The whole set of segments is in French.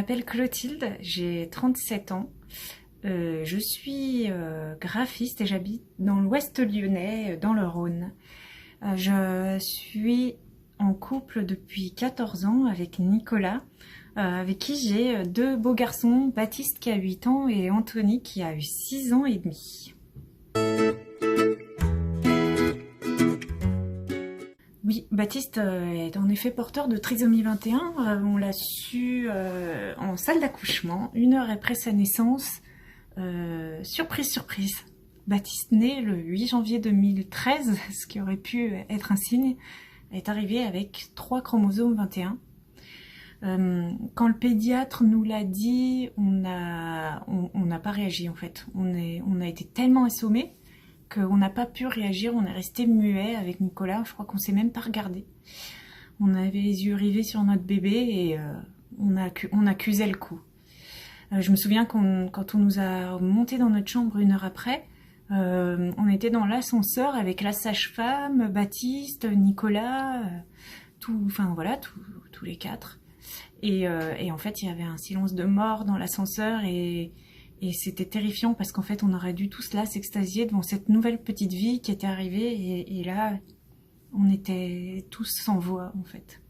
m'appelle Clotilde, j'ai 37 ans. Je suis graphiste et j'habite dans l'ouest lyonnais, dans le Rhône. Je suis en couple depuis 14 ans avec Nicolas, avec qui j'ai deux beaux garçons, Baptiste qui a 8 ans et Anthony qui a eu 6 ans et demi. Oui, Baptiste est en effet porteur de trisomie 21. On l'a su en salle d'accouchement, 1 heure après sa naissance. Surprise, surprise. Baptiste, né le 8 janvier 2013, ce qui aurait pu être un signe, est arrivé avec 3 chromosomes 21. Quand le pédiatre nous l'a dit, on n'a pas réagi en fait. On a été tellement assommés qu'on n'a pas pu réagir, on est resté muet avec Nicolas, je crois qu'on s'est même pas regardé. On avait les yeux rivés sur notre bébé et on accusait le coup. Je me souviens quand on nous a monté dans notre chambre 1 heure après, on était dans l'ascenseur avec la sage-femme, Baptiste, Nicolas, tous les 4. Et en fait, il y avait un silence de mort dans l'ascenseur et c'était terrifiant parce qu'en fait, on aurait dû tous là s'extasier devant cette nouvelle petite vie qui était arrivée et là, on était tous sans voix en fait.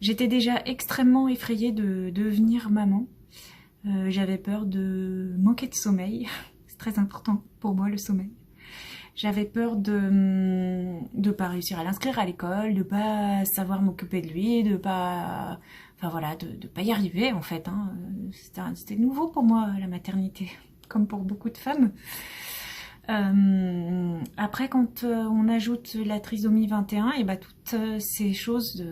J'étais déjà extrêmement effrayée de devenir maman. J'avais peur de manquer de sommeil. C'est très important pour moi le sommeil. J'avais peur de pas réussir à l'inscrire à l'école, de pas savoir m'occuper de lui, de pas y arriver en fait. C'était nouveau pour moi la maternité, comme pour beaucoup de femmes. Après, quand on ajoute la trisomie 21, et toutes ces choses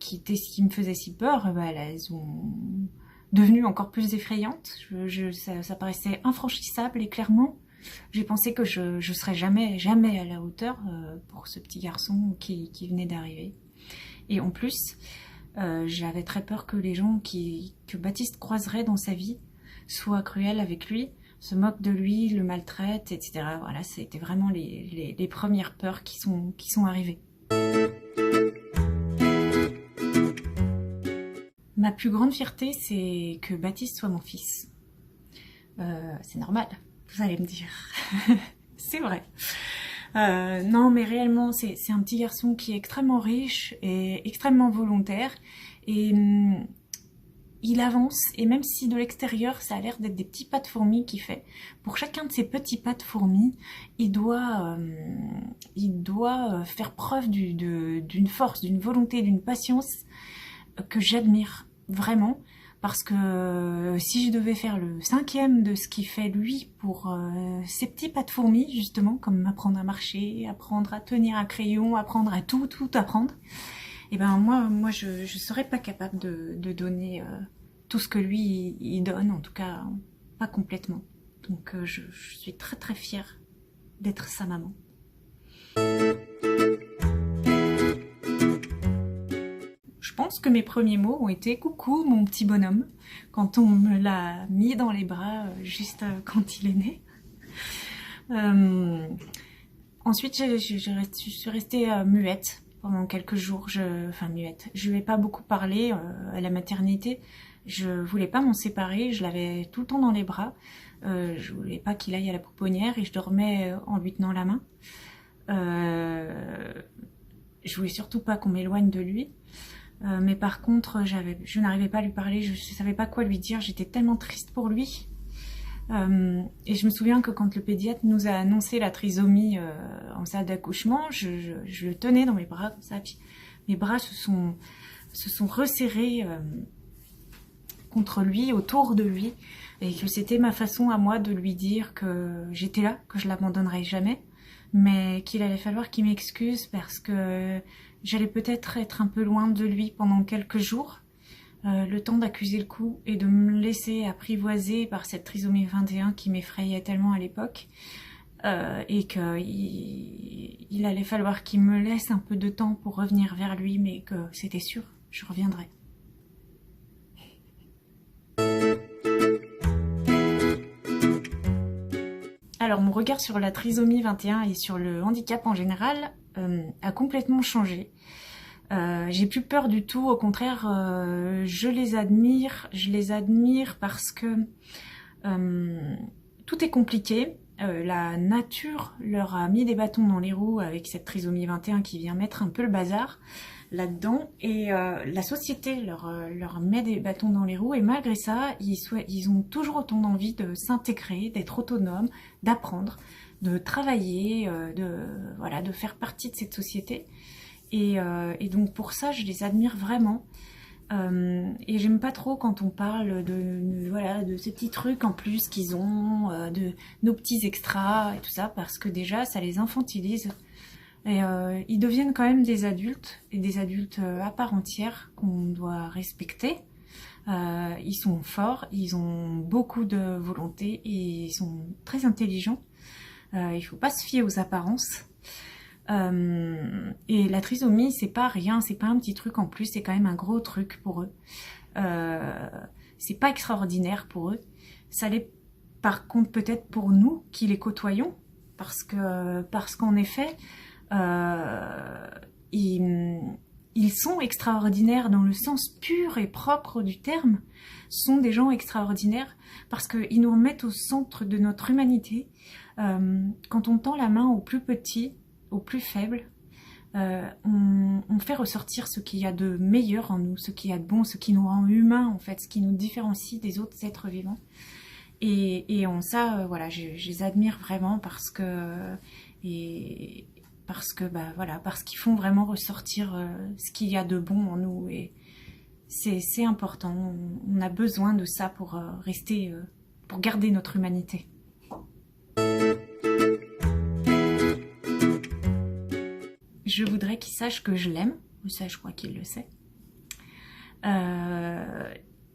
qui me faisaient si peur, elles ont devenu encore plus effrayantes. Ça paraissait infranchissable et clairement, j'ai pensé que je serais jamais à la hauteur pour ce petit garçon qui venait d'arriver. Et en plus, j'avais très peur que les gens que Baptiste croiserait dans sa vie soient cruels avec lui, se moquent de lui, le maltraitent, etc. Voilà, c'était vraiment les premières peurs qui sont arrivées. Ma plus grande fierté, c'est que Baptiste soit mon fils. C'est normal, vous allez me dire. C'est vrai. Non, mais réellement, c'est un petit garçon qui est extrêmement riche et extrêmement volontaire. Et il avance, et même si de l'extérieur, ça a l'air d'être des petits pas de fourmi qu'il fait, pour chacun de ces petits pas de fourmi, il doit faire preuve d'une force, d'une volonté, d'une patience que j'admire vraiment. Parce que si je devais faire le 5e de ce qu'il fait lui pour ces petits pas de fourmi, justement, comme apprendre à marcher, apprendre à tenir un crayon, apprendre à tout apprendre, et moi je serais pas capable de donner tout ce que lui il donne, en tout cas pas complètement. Donc je suis très très fière d'être sa maman. Je pense que mes premiers mots ont été « Coucou mon petit bonhomme » quand on me l'a mis dans les bras juste quand il est né. Ensuite, je suis restée muette pendant quelques jours. Muette. Je lui ai pas beaucoup parlé à la maternité. Je voulais pas m'en séparer. Je l'avais tout le temps dans les bras. Je voulais pas qu'il aille à la pouponnière et je dormais en lui tenant la main. Je voulais surtout pas qu'on m'éloigne de lui. Mais par contre, je n'arrivais pas à lui parler, je savais pas quoi lui dire, j'étais tellement triste pour lui. Et je me souviens que quand le pédiatre nous a annoncé la trisomie en salle d'accouchement, je le tenais dans mes bras comme ça, puis mes bras se sont resserrés contre lui, autour de lui, et que c'était ma façon à moi de lui dire que j'étais là, que je l'abandonnerais jamais, mais qu'il allait falloir qu'il m'excuse parce que j'allais peut-être être un peu loin de lui pendant quelques jours, le temps d'accuser le coup et de me laisser apprivoiser par cette trisomie 21 qui m'effrayait tellement à l'époque, et qu'il allait falloir qu'il me laisse un peu de temps pour revenir vers lui, mais que c'était sûr, je reviendrai. Alors mon regard sur la trisomie 21 et sur le handicap en général a complètement changé. J'ai plus peur du tout, au contraire, je les admire parce que tout est compliqué. La nature leur a mis des bâtons dans les roues avec cette trisomie 21 qui vient mettre un peu le bazar là-dedans, et la société leur met des bâtons dans les roues, et malgré ça, ils ont toujours autant d'envie de s'intégrer, d'être autonomes, d'apprendre, de travailler, de faire partie de cette société. Et donc pour ça, je les admire vraiment. Et j'aime pas trop quand on parle de ces petits trucs en plus qu'ils ont, de nos petits extras et tout ça, parce que déjà, ça les infantilise. Et ils deviennent quand même des adultes, et des adultes à part entière qu'on doit respecter. Ils sont forts, ils ont beaucoup de volonté et ils sont très intelligents. Il faut pas se fier aux apparences. Et la trisomie, c'est pas rien, c'est pas un petit truc en plus, c'est quand même un gros truc pour eux. C'est pas extraordinaire pour eux. Ça l'est par contre peut-être pour nous qui les côtoyons, parce qu'en effet, ils sont extraordinaires dans le sens pur et propre du terme. Ce sont des gens extraordinaires parce qu'ils nous remettent au centre de notre humanité. Quand on tend la main aux plus petits, aux plus faibles, on fait ressortir ce qu'il y a de meilleur en nous, ce qu'il y a de bon, ce qui nous rend humains en fait, ce qui nous différencie des autres êtres vivants. Et en ça, voilà, je les admire vraiment parce qu'ils font vraiment ressortir ce qu'il y a de bon en nous, et c'est important. On a besoin de ça pour pour garder notre humanité. Je voudrais qu'il sache que je l'aime, ça je crois qu'il le sait.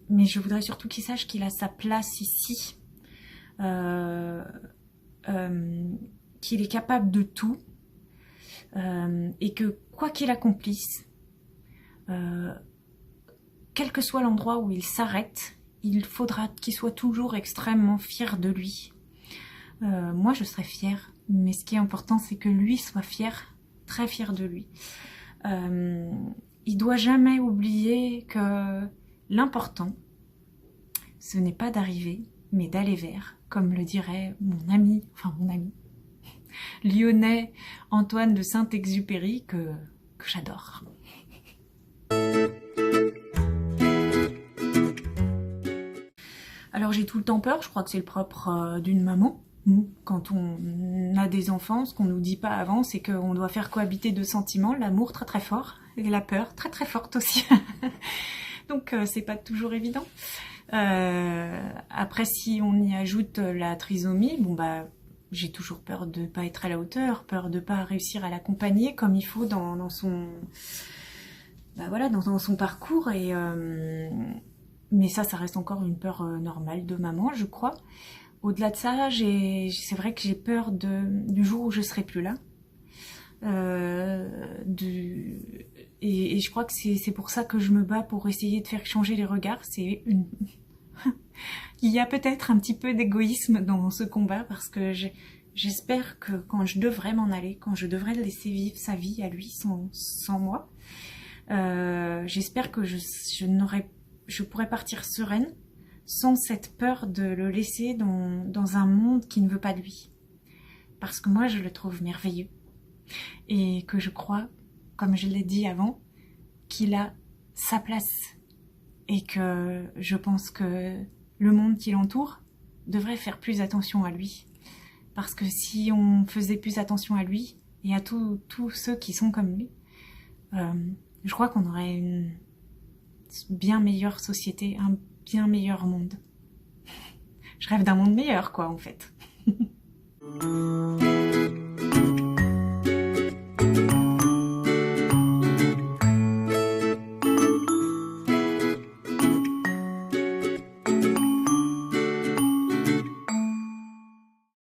Mais je voudrais surtout qu'il sache qu'il a sa place ici, qu'il est capable de tout, et que quoi qu'il accomplisse, quel que soit l'endroit où il s'arrête, il faudra qu'il soit toujours extrêmement fier de lui. Moi je serais fière, mais ce qui est important c'est que lui soit fier, très fier de lui. Il doit jamais oublier que l'important, ce n'est pas d'arriver, mais d'aller vers, comme le dirait mon ami lyonnais Antoine de Saint-Exupéry, que j'adore. Alors j'ai tout le temps peur, je crois que c'est le propre d'une maman. Quand on a des enfants, ce qu'on nous dit pas avant, c'est qu'on doit faire cohabiter deux sentiments, l'amour très très fort et la peur très très forte aussi. Donc c'est pas toujours évident. Après, si on y ajoute la trisomie, j'ai toujours peur de pas être à la hauteur, peur de pas réussir à l'accompagner comme il faut dans son dans son parcours, mais ça reste encore une peur normale de maman, je crois. Au-delà de ça, c'est vrai que j'ai peur du jour où je serai plus là. Et je crois que c'est pour ça que je me bats pour essayer de faire changer les regards. Il y a peut-être un petit peu d'égoïsme dans ce combat, parce que j'espère que quand je devrais m'en aller, quand je devrais le laisser vivre sa vie à lui sans moi, j'espère que je pourrais partir sereine, sans cette peur de le laisser dans un monde qui ne veut pas de lui. Parce que moi, je le trouve merveilleux. Et que je crois, comme je l'ai dit avant, qu'il a sa place. Et que je pense que le monde qui l'entoure devrait faire plus attention à lui. Parce que si on faisait plus attention à lui et à tous ceux qui sont comme lui, je crois qu'on aurait une bien meilleure société, un bien meilleur monde. Je rêve d'un monde meilleur, quoi, en fait.